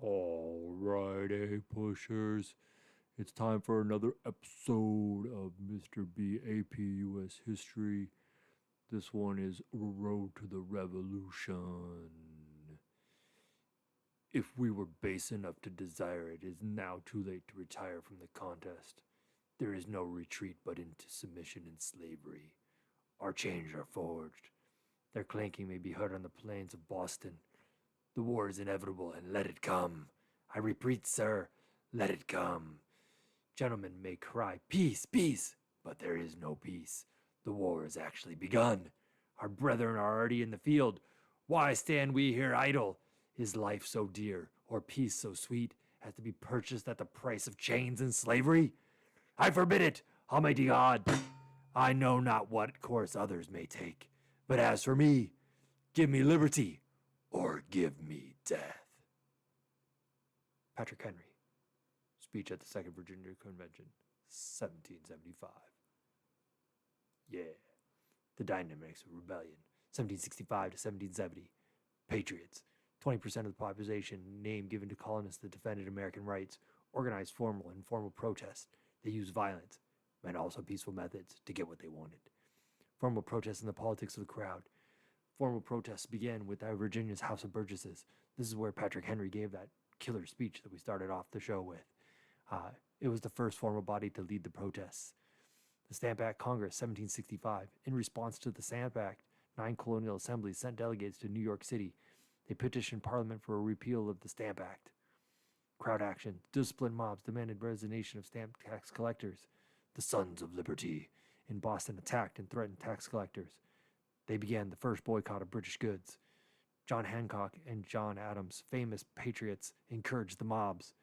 Alrighty, pushers. It's time for another episode of Mr. B AP US History. This one is Road to the Revolution. If we were base enough to desire it, it is now too late to retire from the contest. There is no retreat but into submission and slavery. Our chains are forged. Their clanking may be heard on the plains of Boston. The war is inevitable, and let it come. I repeat, sir, let it come. Gentlemen may cry, peace, peace, but there is no peace. The war has actually begun. Our brethren are already in the field. Why stand we here idle? Is life so dear, or peace so sweet, as to be purchased at the price of chains and slavery? I forbid it, Almighty God. I know not what course others may take, but as for me, give me liberty, or give me death. Patrick Henry. Speech at the Second Virginia Convention, 1775. Yeah. The dynamics of rebellion, 1765 to 1770. Patriots. 20% of the population, name given to colonists that defended American rights, organized formal and informal protests. They used violence, and also peaceful methods, to get what they wanted. Formal protests in the politics of the crowd. Formal protests began with Virginia's House of Burgesses. This is where Patrick Henry gave that killer speech that we started off the show with. It was the first formal body to lead the protests. The Stamp Act Congress, 1765. In response to the Stamp Act, 9 colonial assemblies sent delegates to New York City. They petitioned Parliament for a repeal of the Stamp Act. Crowd action. Disciplined mobs demanded resignation of stamp tax collectors. The Sons of Liberty in Boston attacked and threatened tax collectors. They began the first boycott of British goods. John Hancock and John Adams, famous patriots, encouraged the mobs.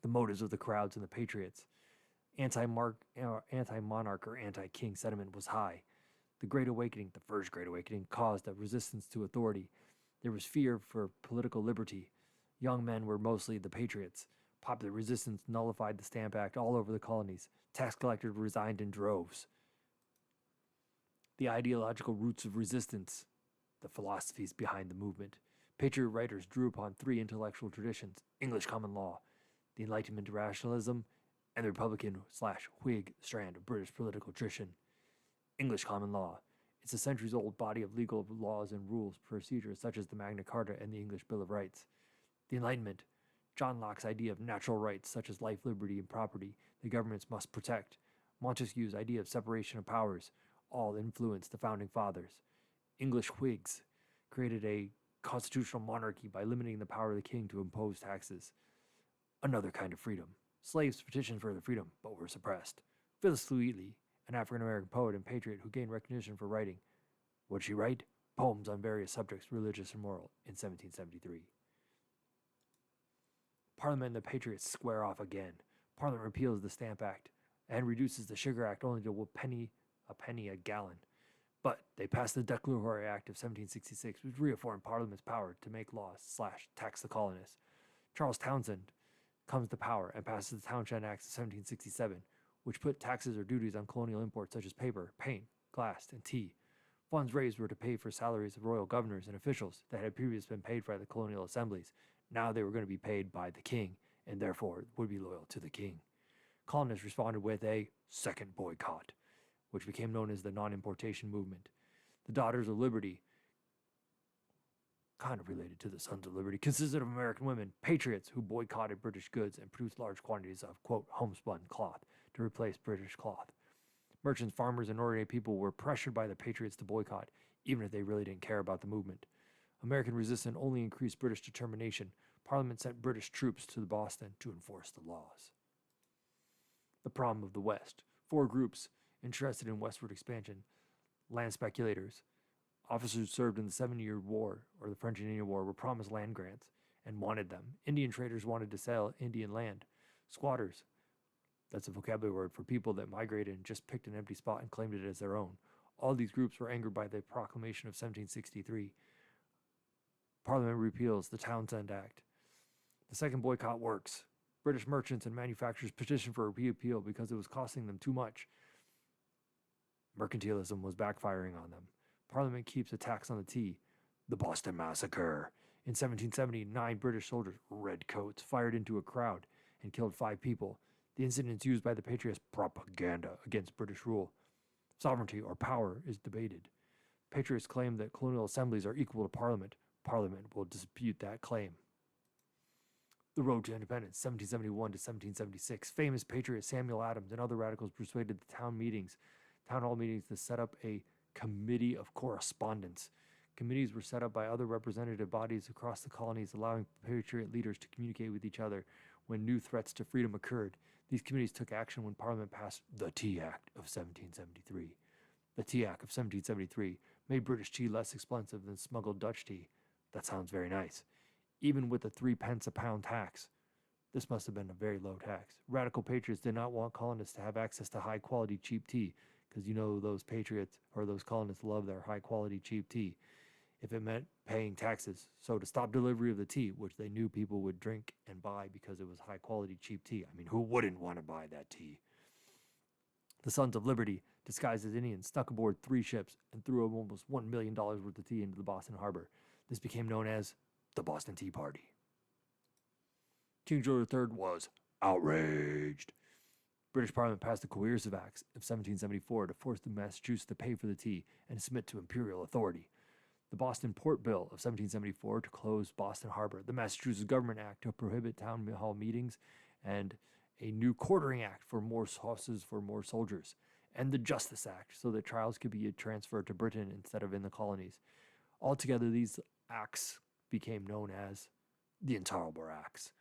The motives of the crowds and the patriots. Anti-monarch or anti-king sentiment was high. The Great Awakening, the First Great Awakening, caused a resistance to authority. There was fear for political liberty. Young men were mostly the patriots. Popular resistance nullified the Stamp Act all over the colonies. Tax collectors resigned in droves. The ideological roots of resistance, the philosophies behind the movement. Patriot writers drew upon 3 intellectual traditions: English common law, the Enlightenment rationalism, and the Republican/Whig strand of British political tradition. English common law. It's a centuries-old body of legal laws and rules, procedures such as the Magna Carta and the English Bill of Rights. The Enlightenment. John Locke's idea of natural rights such as life, liberty, and property the governments must protect. Montesquieu's idea of separation of powers all influenced the Founding Fathers. English Whigs created a constitutional monarchy by limiting the power of the king to impose taxes. Another kind of freedom. Slaves petitioned for their freedom, but were suppressed. Phyllis Wheatley, an African-American poet and patriot who gained recognition for writing. What did she write? Poems on various subjects, religious and moral, in 1773. Parliament and the Patriots square off again. Parliament repeals the Stamp Act and reduces the Sugar Act only to a penny a gallon. But they passed the Declaratory Act of 1766, which reaffirmed Parliament's power to make laws/tax the colonists. Charles Townshend comes to power and passes the Townshend Acts of 1767, which put taxes or duties on colonial imports such as paper, paint, glass, and tea. Funds raised were to pay for salaries of royal governors and officials that had previously been paid by the colonial assemblies. Now they were going to be paid by the king, and therefore would be loyal to the king. Colonists responded with a second boycott, which became known as the non-importation movement. The Daughters of Liberty, kind of related to the Sons of Liberty, consisted of American women, patriots who boycotted British goods and produced large quantities of, quote, homespun cloth to replace British cloth. Merchants, farmers, and ordinary people were pressured by the patriots to boycott, even if they really didn't care about the movement. American resistance only increased British determination. Parliament sent British troops to Boston to enforce the laws. The problem of the West. 4 groups interested in westward expansion. Land speculators. Officers who served in the 7-Year War, or the French and Indian War, were promised land grants and wanted them. Indian traders wanted to sell Indian land. Squatters. That's a vocabulary word for people that migrated and just picked an empty spot and claimed it as their own. All these groups were angered by the proclamation of 1763. Parliament repeals the Townshend Act. The second boycott works. British merchants and manufacturers petitioned for a repeal because it was costing them too much. Mercantilism was backfiring on them. Parliament keeps a tax on the tea. The Boston Massacre. In 1770, 9 British soldiers, redcoats, fired into a crowd and killed 5 people. The incidents used by the Patriots propaganda against British rule. Sovereignty or power is debated. Patriots claim that colonial assemblies are equal to Parliament. Parliament will dispute that claim. The Road to Independence, 1771 to 1776. Famous patriot Samuel Adams and other radicals persuaded the town hall meetings, to set up a committee of correspondence. Committees were set up by other representative bodies across the colonies, allowing patriot leaders to communicate with each other when new threats to freedom occurred. These committees took action when Parliament passed the Tea Act of 1773. The Tea Act of 1773 made British tea less expensive than smuggled Dutch tea. That sounds very nice. Even with the 3 pence a pound tax. This must have been a very low tax. Radical patriots did not want colonists to have access to high-quality cheap tea, because those patriots or those colonists love their high-quality cheap tea, if it meant paying taxes. So to stop delivery of the tea, which they knew people would drink and buy because it was high-quality cheap tea. I mean, who wouldn't want to buy that tea? The Sons of Liberty, disguised as Indians, snuck aboard 3 ships and threw almost $1 million worth of tea into the Boston harbor. This became known as the Boston Tea Party. King George III was outraged. British Parliament passed the Coercive Acts of 1774 to force the Massachusetts to pay for the tea and submit to imperial authority. The Boston Port Bill of 1774 to close Boston Harbor, the Massachusetts Government Act to prohibit town hall meetings, and a new quartering act for more horses for more soldiers, and the Justice Act so that trials could be transferred to Britain instead of in the colonies. Altogether, these acts became known as the Intolerable Acts.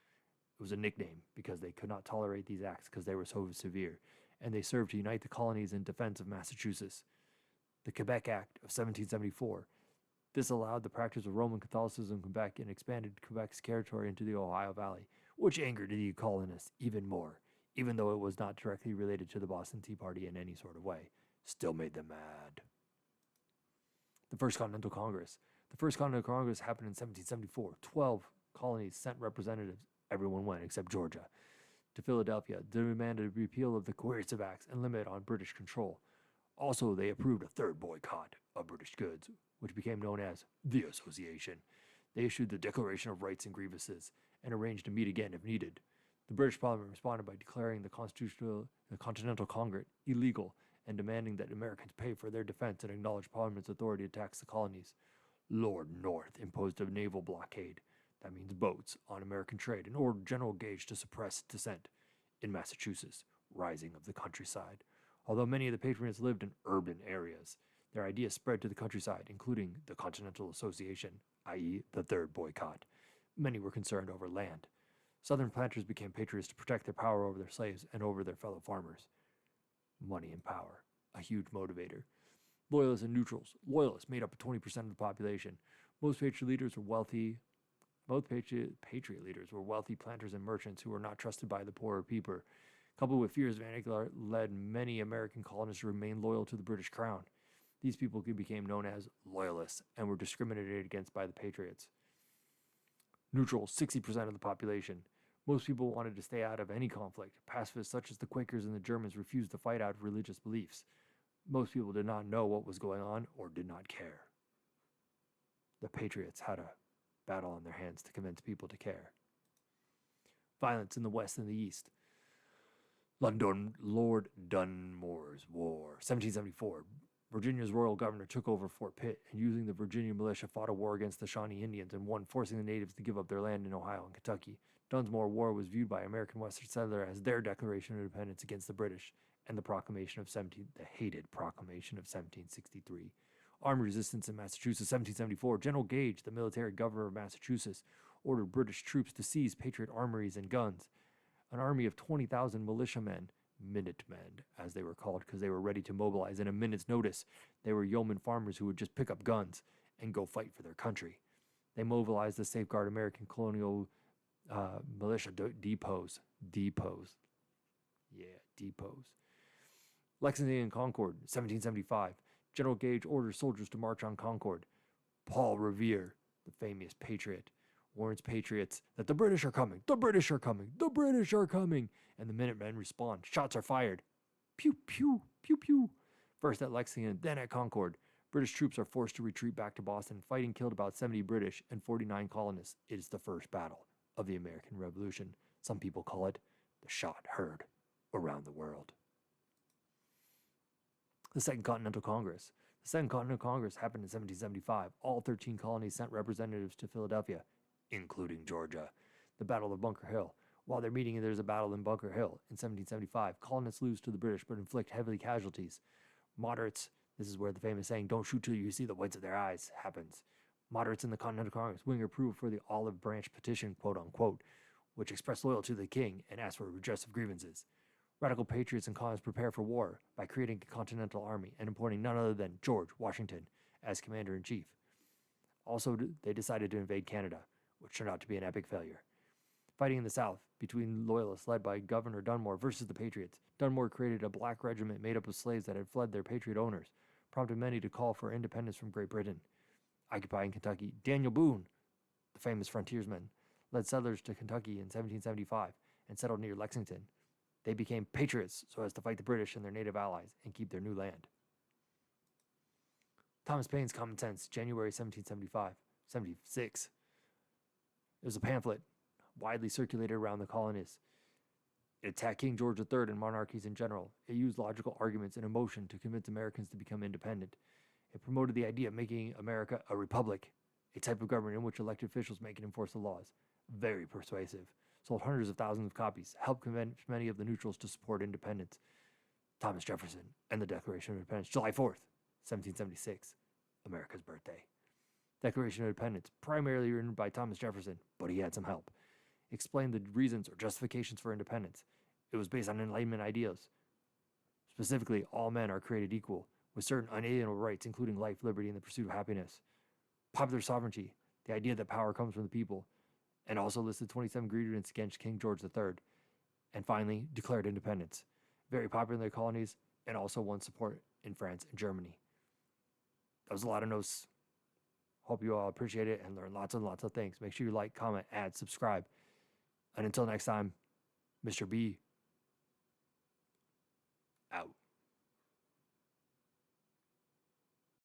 It was a nickname because they could not tolerate these acts because they were so severe, and they served to unite the colonies in defense of Massachusetts. The Quebec Act of 1774. This allowed the practice of Roman Catholicism in Quebec and expanded Quebec's territory into the Ohio Valley, which angered the colonists even more, even though it was not directly related to the Boston Tea Party in any sort of way. Still made them mad. The First Continental Congress. The First Continental Congress happened in 1774. 12 colonies sent representatives, everyone went except Georgia, to Philadelphia to demand a repeal of the Coercive Acts and limit on British control. Also, they approved a third boycott of British goods, which became known as the Association. They issued the Declaration of Rights and Grievances and arranged to meet again if needed. The British Parliament responded by declaring the Continental Congress illegal and demanding that Americans pay for their defense and acknowledge Parliament's authority to tax the colonies. Lord North imposed a naval blockade, that means boats, on American trade and ordered General Gage to suppress dissent in Massachusetts, rising of the countryside. Although many of the patriots lived in urban areas, their ideas spread to the countryside, including the Continental Association, i.e. the Third Boycott. Many were concerned over land. Southern planters became patriots to protect their power over their slaves and over their fellow farmers. Money and power, a huge motivator. Loyalists and neutrals. Loyalists made up 20% of the population. Most patriot leaders were wealthy. Both patriot leaders were wealthy planters and merchants who were not trusted by the poorer people. Coupled with fears of anarchy, led many American colonists to remain loyal to the British Crown. These people became known as loyalists and were discriminated against by the patriots. Neutrals, 60% of the population. Most people wanted to stay out of any conflict. Pacifists such as the Quakers and the Germans refused to fight out of religious beliefs. Most people did not know what was going on or did not care. The patriots had a battle on their hands to convince people to care. Violence in the West and the East. Lord Dunmore's War, 1774. Virginia's royal governor took over Fort Pitt and, using the Virginia militia, fought a war against the Shawnee Indians and won, forcing the natives to give up their land in Ohio and Kentucky. Dunmore's War was viewed by American Western settlers as their declaration of independence against the British and the hated Proclamation of 1763. Armed resistance in Massachusetts, 1774. General Gage, the military governor of Massachusetts, ordered British troops to seize Patriot armories and guns. An army of 20,000 militiamen, Minutemen, as they were called, because they were ready to mobilize in a minute's notice. They were yeoman farmers who would just pick up guns and go fight for their country. They mobilized to safeguard American colonial militia depots. Lexington and Concord, 1775. General Gage orders soldiers to march on Concord. Paul Revere, the famous patriot, warns patriots that the British are coming, the British are coming, the British are coming, and the Minutemen respond. Shots are fired. Pew, pew, pew, pew. First at Lexington, then at Concord. British troops are forced to retreat back to Boston. Fighting killed about 70 British and 49 colonists. It is the first battle of the American Revolution. Some people call it the shot heard around the world. The Second Continental Congress. The Second Continental Congress happened in 1775. All 13 colonies sent representatives to Philadelphia, including Georgia. The Battle of Bunker Hill. While they're meeting, there's a battle in Bunker Hill in 1775. Colonists lose to the British but inflict heavy casualties. Moderates, this is where the famous saying, "Don't shoot till you see the whites of their eyes," happens. Moderates in the Continental Congress wing approval for the Olive Branch Petition, quote unquote, which expressed loyalty to the king and asked for a redress of grievances. Radical patriots and colonists prepare for war by creating a Continental Army and appointing none other than George Washington as commander-in-chief. Also, they decided to invade Canada, which turned out to be an epic failure. Fighting in the South between loyalists led by Governor Dunmore versus the Patriots. Dunmore created a black regiment made up of slaves that had fled their Patriot owners, prompted many to call for independence from Great Britain. Occupying Kentucky, Daniel Boone, the famous frontiersman, led settlers to Kentucky in 1775 and settled near Lexington. They became patriots so as to fight the British and their native allies and keep their new land. Thomas Paine's Common Sense, January 76. It was a pamphlet widely circulated around the colonies. It attacked King George III and monarchies in general. It used logical arguments and emotion to convince Americans to become independent. It promoted the idea of making America a republic, a type of government in which elected officials make and enforce the laws. Very persuasive. Sold hundreds of thousands of copies, helped convince many of the neutrals to support independence. Thomas Jefferson and the Declaration of Independence, July 4th, 1776, America's birthday. Declaration of Independence, primarily written by Thomas Jefferson, but he had some help, explained the reasons or justifications for independence. It was based on Enlightenment ideas. Specifically, all men are created equal, with certain unalienable rights, including life, liberty, and the pursuit of happiness. Popular sovereignty, the idea that power comes from the people, and also listed 27 grievances against King George III. And finally, declared independence. Very popular in their colonies, and also won support in France and Germany. That was a lot of notes. Hope you all appreciate it and learn lots and lots of things. Make sure you like, comment, add, subscribe. And until next time, Mr. B, out.